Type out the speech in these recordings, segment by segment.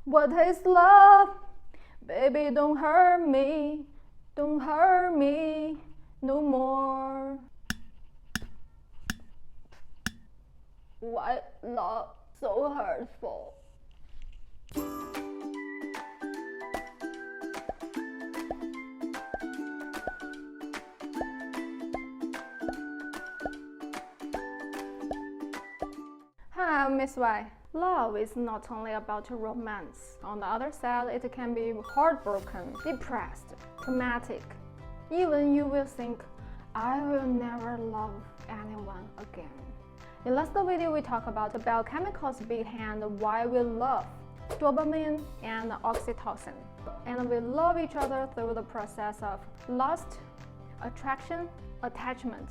What is love? Baby, don't hurt me no more. Why love so hurtful? Hi, I'm Miss Y. Love is not only about romance. On the other side, it can be heartbroken, depressed, traumatic. Even you will think, I will never love anyone again. In last video, we talked about the biochemicals behind why we love, dopamine and oxytocin. And we love each other through the process of lust, attraction, attachment,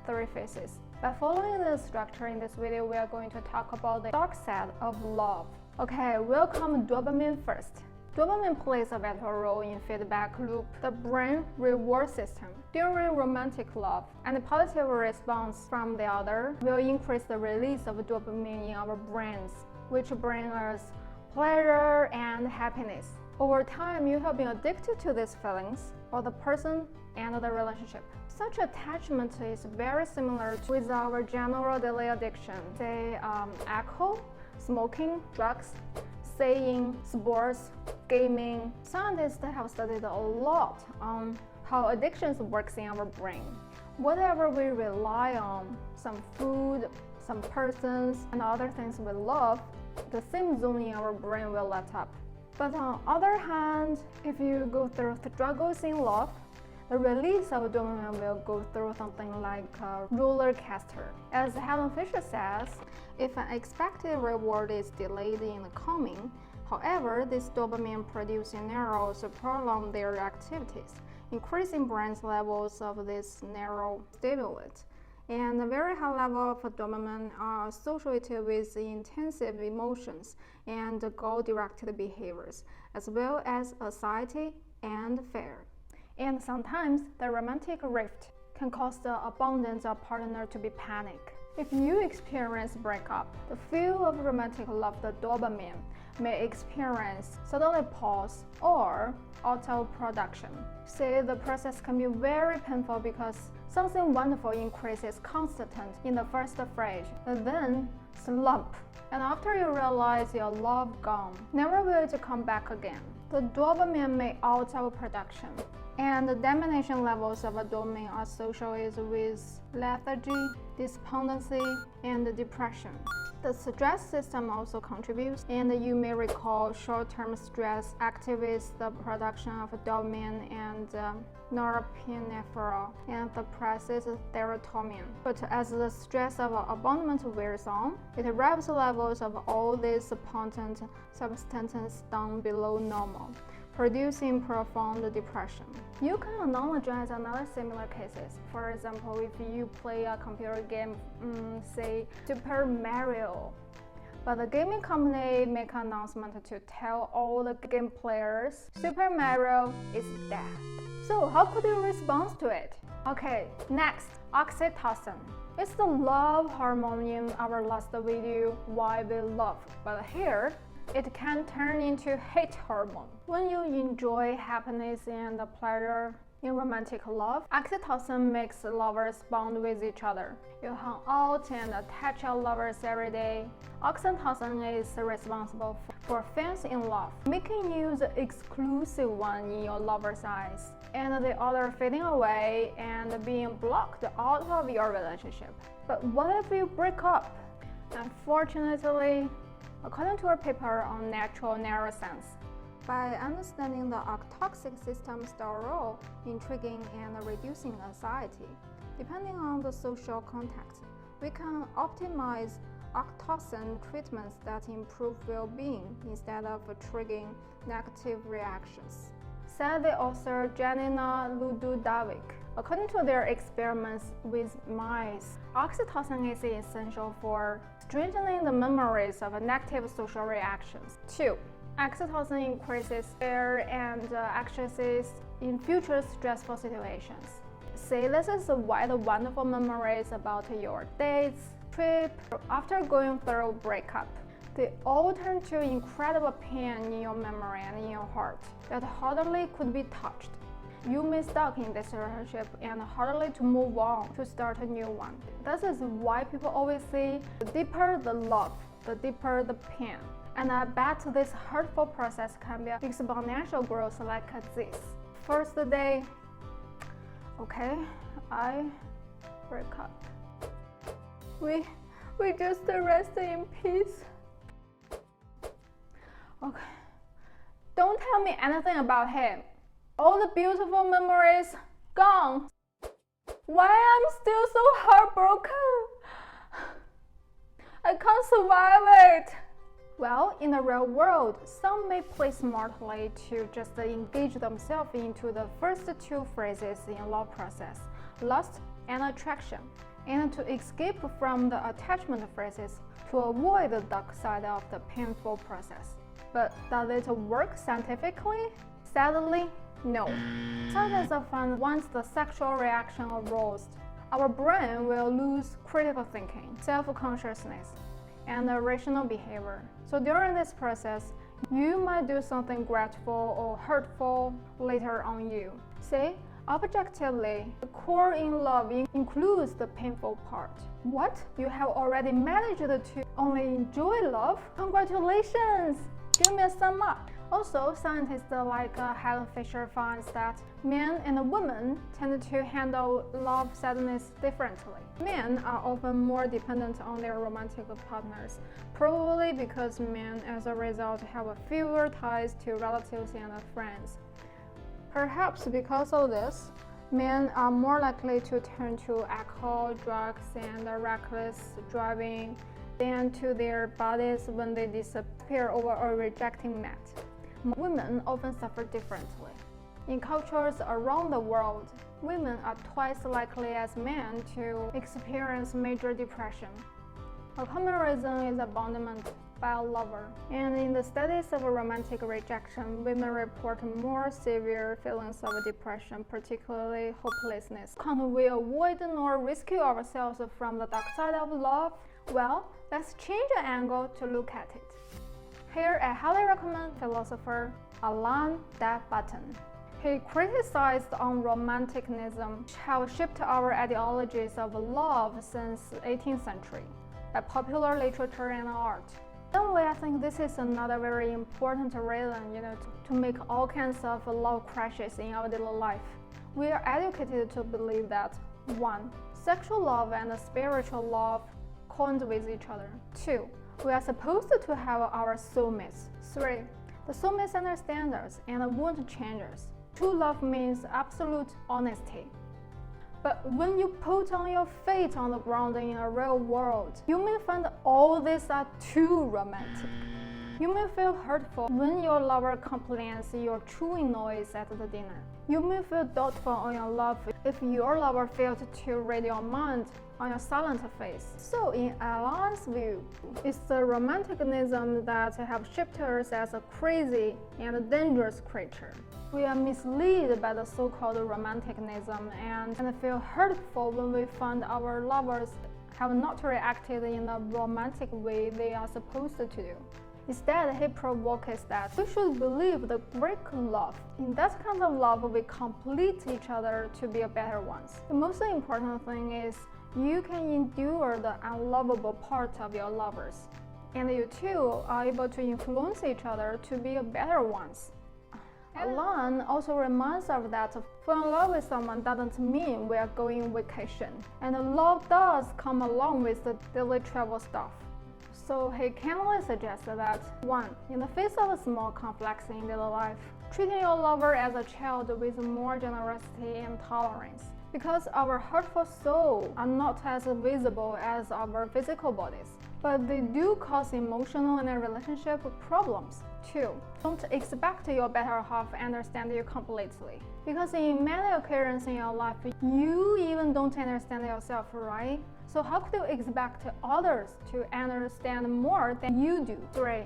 3 phases. By following the structure in this video, we are going to talk about the dark side of love. Okay, welcome dopamine first. Dopamine plays a vital role in feedback loop, the brain reward system. During romantic love, and the positive response from the other will increase the release of dopamine in our brains, which bring us pleasure and happiness. Over time, you have been addicted to these feelings, or the person and the relationship. Such attachment is very similar with our general daily addiction, say alcohol, smoking, drugs, saying, sports, gaming. Scientists have studied a lot on how addictions works in our brain. Whatever we rely on, some food, some persons, and other things we love, the same zone in our brain will light up. But on the other hand, if you go through struggles in love, the release of dopamine will go through something like a roller coaster. As Helen Fisher says, if an expected reward is delayed in coming, however, these dopamine-producing neurons prolong their activities, increasing brain levels of this neurostimulant. And a very high level of dopamine are associated with intensive emotions and goal-directed behaviors, as well as anxiety and fear. And sometimes the romantic rift can cause the abundance of partner to be panic. If you experience breakup, the feel of romantic love, the dopamine, may experience suddenly pause or auto-production. See, the process can be very painful because something wonderful increases constant in the first phase, and then slump. And after you realize your love gone, never will it come back again. The dopamine may auto-production, and the domination levels of dopamine are associated with lethargy, despondency, and depression. The stress system also contributes, and you may recall short-term stress activates the production of dopamine and norepinephrine and suppresses serotonin. But as the stress of abandonment wears on, it raises levels of all these potent substances down below normal, producing profound depression. You can analogize another similar cases. For example, if you play a computer game, say Super Mario, but the gaming company make an announcement to tell all the game players Super Mario is dead. So how could you respond to it? Okay, next, oxytocin. It's the love hormone in our last video, why we love, but here it can turn into hate hormone. When you enjoy happiness and pleasure in romantic love, oxytocin makes lovers bond with each other. You hang out and attach your lovers every day. Oxytocin is responsible for feelings in love, making you the exclusive one in your lover's eyes, and the other fading away and being blocked out of your relationship. But what if you break up? Unfortunately, according to a paper on natural neuroscience, by understanding the oxytocin system's role in triggering and reducing anxiety, depending on the social context, we can optimize oxytocin treatments that improve well-being instead of triggering negative reactions, said the author Janina Ludovic. According to their experiments with mice, oxytocin is essential for strengthening the memories of negative social reactions. 2. Oxytocin increases fear and anxieties in future stressful situations. See, this is why the wonderful memories about your dates, trip, after going through breakup. They all turn to incredible pain in your memory and in your heart that hardly could be touched. You may stuck in this relationship and hardly to move on to start a new one. This is why people always say the deeper the love, the deeper the pain. And I bet this hurtful process can be exponential growth like this. First day, okay, I break up. We just rest in peace. Okay. Don't tell me anything about him. All the beautiful memories gone. Why I'm still so heartbroken? I can't survive it. Well, in the real world, some may play smartly to just engage themselves into the first two phases in love process, lust and attraction, and to escape from the attachment phases to avoid the dark side of the painful process. But does it work scientifically? Sadly, no. Scientists find once the sexual reaction aroused, our brain will lose critical thinking, self-consciousness, and rational behavior. So during this process, you might do something grateful or hurtful later on you. See, objectively, the core in love includes the painful part. What? You have already managed to only enjoy love? Congratulations! Give me a sum up. Also, scientists like Helen Fisher finds that men and women tend to handle love sadness differently. Men are often more dependent on their romantic partners, probably because men as a result have fewer ties to relatives and friends. Perhaps because of this, men are more likely to turn to alcohol, drugs, and reckless driving than to their bodies when they disappear over a rejecting mate. Women often suffer differently. In cultures around the world, women are twice likely as men to experience major depression. A common reason is abandonment by a lover. And in the studies of romantic rejection, women report more severe feelings of depression, particularly hopelessness. Can't we avoid nor rescue ourselves from the dark side of love? Well, let's change the angle to look at it. Here I highly recommend philosopher Alain de Botton. He criticized on romanticism, which have shaped our ideologies of love since the 18th century, by popular literature and art. Anyway, I think this is another very important reason, to make all kinds of love crashes in our daily life. We are educated to believe that 1. Sexual love and spiritual love correlate with each other. 2. We are supposed to have our soulmates. 3. The soulmates understand us and won't change us. True love means absolute honesty. But when you put on your feet on the ground in a real world, you may find all this are too romantic. You may feel hurtful when your lover complains you're chewing noise at the dinner. You may feel doubtful on your love if your lover failed to read your mind on your silent face. So in Alain's view, it's the romanticism that have shaped us as a crazy and dangerous creature. We are misled by the so-called romanticism and feel hurtful when we find our lovers have not reacted in the romantic way they are supposed to do. Instead, he provokes that we should believe the Greek love. In that kind of love, we complete each other to be better ones. The most important thing is you can endure the unlovable part of your lovers, and you two are able to influence each other to be better ones. Alain also reminds us that falling in love with someone doesn't mean we are going on vacation, and love does come along with the daily travel stuff. So he kindly suggests that 1. In the face of small conflicts in daily life, treating your lover as a child with more generosity and tolerance, because our hurtful souls are not as visible as our physical bodies, but they do cause emotional and relationship problems. 2. Don't expect your better half to understand you completely, because in many occurrences in your life, you even don't understand yourself, right? So how could you expect others to understand more than you do? 3.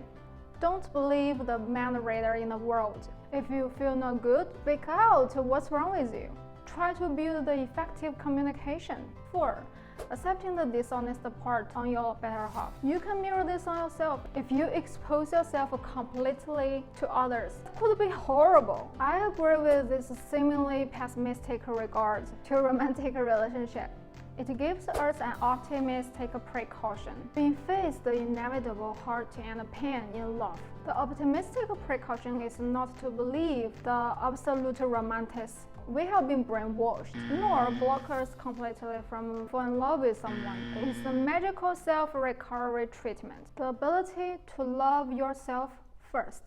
Don't believe the man reader in the world. If you feel not good, speak out what's wrong with you. Try to build the effective communication. 4. accepting the dishonest part on your better half. You can mirror this on yourself. If you expose yourself completely to others, it could be horrible. I agree with this seemingly pessimistic regard to romantic relationship. It gives us an optimistic precaution. We face the inevitable hurt and pain in love. The optimistic precaution is not to believe the absolute romantics. We have been brainwashed, nor block us completely from falling in love with someone. It's the magical self-recovery treatment, the ability to love yourself first.